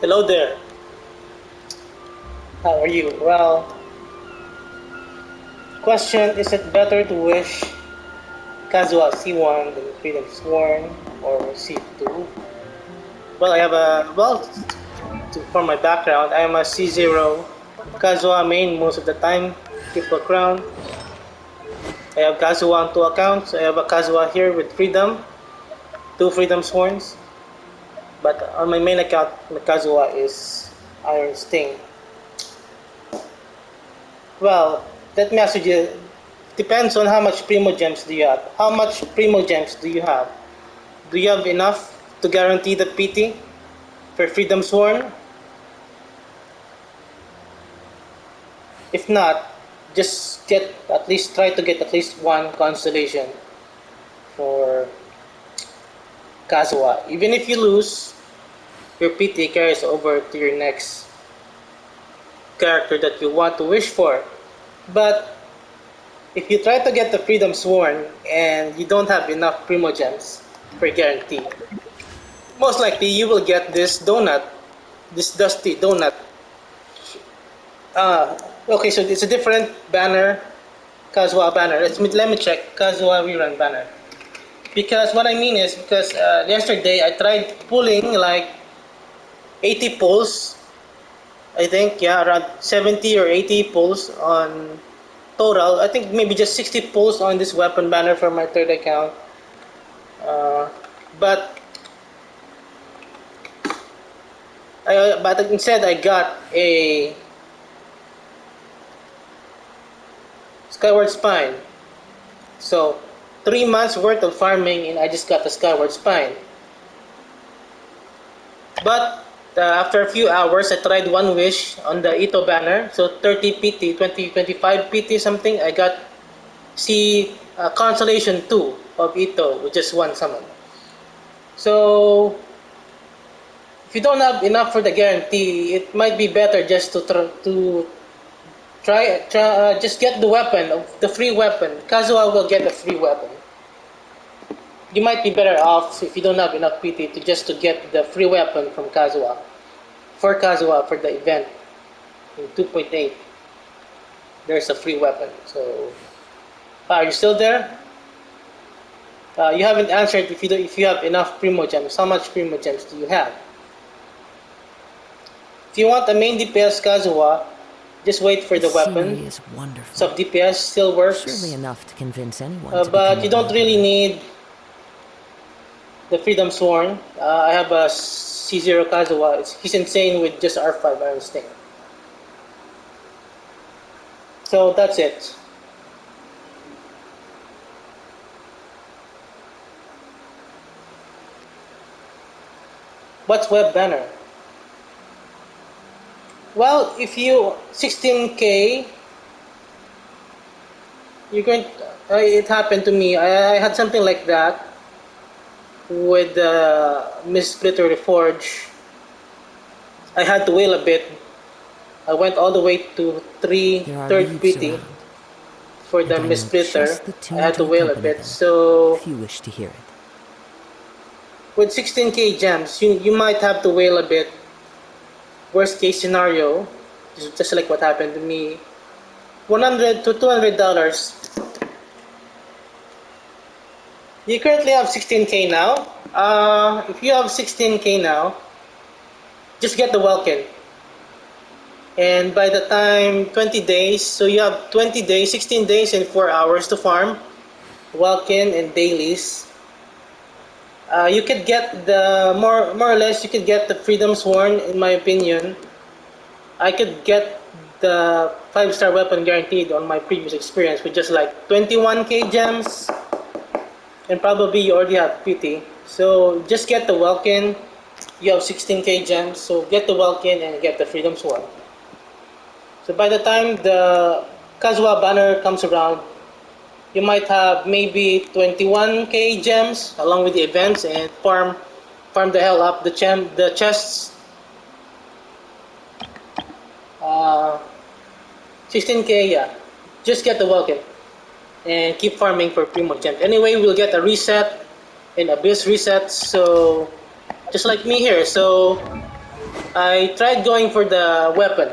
Hello there. How are you? Well, question, is it better to wish Kazuha C1 than Freedom Sworn or C2? Well, I have for my background, I am a C0 Kazuha main most of the time, Triple Crown. I have Kazuha on 2 accounts. I have a Kazuha here with Freedom, 2 Freedom Sworns. But on my main account, my Kazuha is Iron Sting. Well, let me ask you, depends on how much Primo Gems do you have. How much Primo Gems do you have? Do you have enough to guarantee the PT for Freedom Sworn? If not, just try to get at least one constellation for Kazuha. Even if you lose, your PT carries over to your next character that you want to wish for. But if you try to get the Freedom Sworn and you don't have enough Primo Gems for guarantee, most likely you will get this donut, this dusty donut. Okay, so it's a different banner, Kazuha banner. Let me check Kazuha rerun banner. Because what I mean is, because yesterday I tried pulling like 80 pulls. I think, yeah, around 70 or 80 pulls on total. I think maybe just 60 pulls on this weapon banner for my third account. But instead I got a Skyward Spine. So 3 months worth of farming and I just got the Skyward Spine. But after a few hours, I tried one wish on the Ito banner. So 30 PT, 20, 25 PT something. I got Consolation 2 of Ito with just one summon. So if you don't have enough for the guarantee, it might be better just to just get the weapon, the free weapon. Kazuha will get a free weapon. You might be better off if you don't have enough PT to get the free weapon from Kazuha. For Kazuha for the event in 2.8, there's a free weapon. So, are you still there? You haven't answered if you have enough Primo Gems. How much Primo Gems do you have? If you want a main DPS Kazuha, just wait for the weapon. Is wonderful. Sub DPS still works. Surely enough to convince anyone. But you don't really need the Freedom Sworn. I have a C0 Kazuha. He's insane with just R5 Iron Sting. So that's it. What's web banner? Well, if you 16K, you're going. It happened to me. I had something like that with Miss Splitter Reforge. I had to wail a bit. I went all the way to third PT for the Miss Splitter. I had to wail a bit. So if you wish to hear it. With 16K gems, you might have to wail a bit. Worst case scenario, just like what happened to me, $100 to $200. You currently have 16K now. If you have 16K now, just get the Welkin. And by the time 20 days, so you have 20 days, 16 days and 4 hours to farm Welkin and dailies. You could get the more or less. You could get the Freedom Sworn, in my opinion. I could get the 5-star weapon guaranteed on my previous experience with just like 21K gems, and probably you already have PT. So just get the Welkin. You have 16K gems, so get the Welkin and get the Freedom Sworn. So by the time the Kazuha banner comes around, you might have maybe 21K gems along with the events and farm the hell up the chests. 16K, yeah. Just get the Welkin and keep farming for Primo Gems. Anyway, we'll get a reset and Abyss reset, so just like me here. So I tried going for the weapon.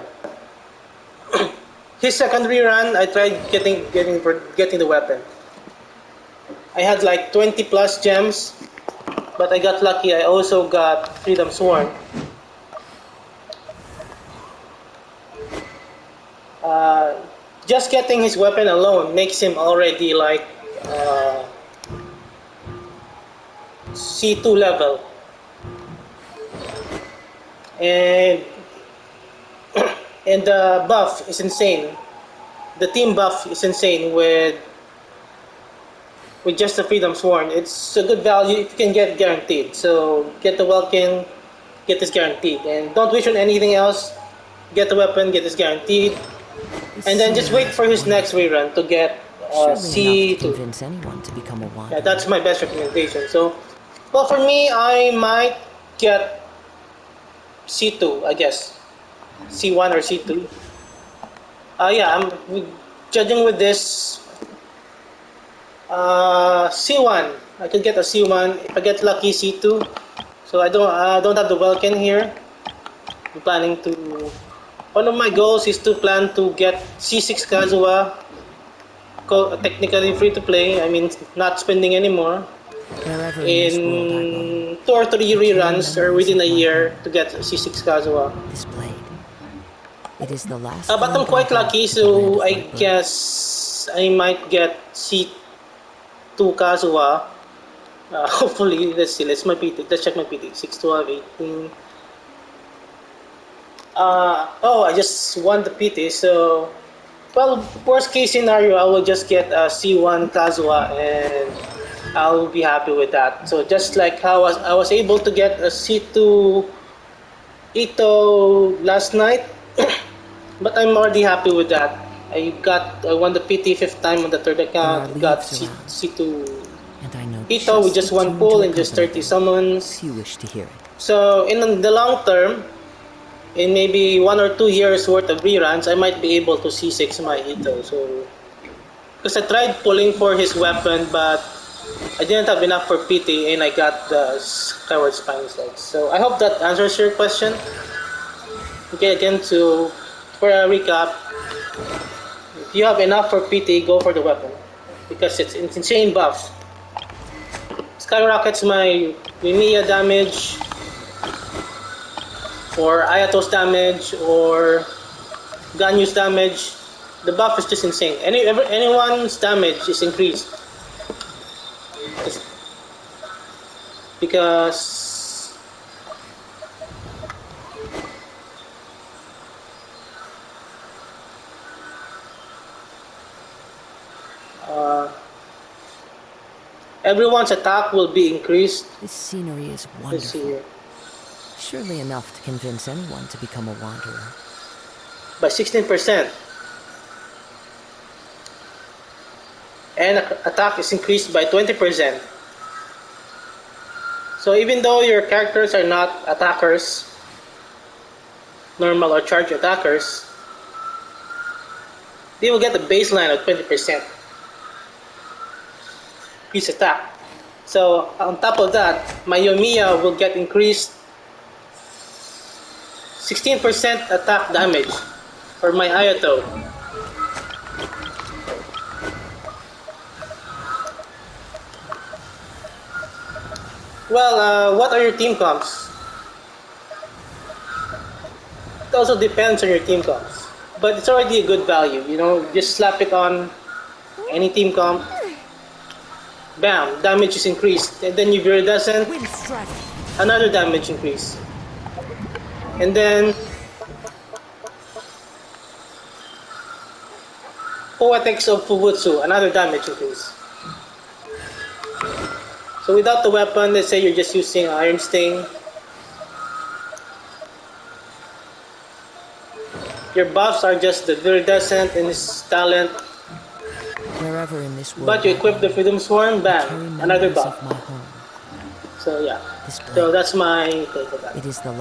His secondary run, I tried getting the weapon. I had like 20 plus gems, but I got lucky. I also got Freedom Sworn. Uh, just getting his weapon alone makes him already like C2 level, and and the buff is insane. The team buff is insane with just the Freedom Sworn. It's a good value if you can get guaranteed. So get the Welkin, get this guaranteed, and don't wish on anything else. Get the weapon, get this guaranteed, and then just wait for his next rerun to get Surely enough to C2. convince anyone to become a wanderer. Yeah, that's my best recommendation. So, well, for me, I might get C2, I guess. C1 or C2. Yeah, judging with this C1. I could get a C1 if I get lucky C2. So I don't have the Welkin here. I'm planning to. One of my goals is to plan to get C6 Kazuha. Technically free to play. I mean, not spending anymore. Wherever in this world I roam, In 2 or 3 reruns or within a year to get C6 Kazuha. this blade. It is the last. But I'm blade quite I have lucky, with the land so of I my birth. guess I might get C2 Kazuha. Hopefully, let's see. Let's check my PT. 6, 12, 18. I just won the PT, so well, worst case scenario, I will just get a C1 Kazuha and I'll be happy with that. So just like how I was able to get a C2 Ito last night, but I'm already happy with that. I won the PT fifth time on the third account. Got C2 And I know Ito with just the one tune pull to and just accompany 30 summons. if you wish to hear it. So in the long term, in maybe 1 or 2 years worth of reruns, I might be able to C6 my Ito. So because I tried pulling for his weapon, but I didn't have enough for PT, and I got the Skyward Spine Slides. So I hope that answers your question. Okay, again, for a recap, if you have enough for PT, go for the weapon because it's insane buff. Skyrockets my Mimiya damage, or Ayatos damage, or Ganyu's damage. The buff is just insane. Anyone's damage is increased because everyone's attack will be increased. This scenery is Let's see wonderful. here. Surely enough to convince anyone to become a wanderer. By 16%. And attack is increased by 20%. So even though your characters are not attackers, normal or charge attackers, they will get the baseline of 20% increased attack. So on top of that, my Yoimiya will get increased 16% attack damage for my Ayato. Well, what are your team comps? It also depends on your team comps. But it's already a good value, just slap it on any team comp. Bam, damage is increased. And then if you're doesn't, another damage increase. And then Poetics of Fubutsu, another damage increase. So without the weapon, let's say you're just using Iron Sting, your buffs are just the Viridescent and his talent. Wherever in this world But you equip the Freedom Sworn, bam, another buff. So yeah, so that's my take on that. It is the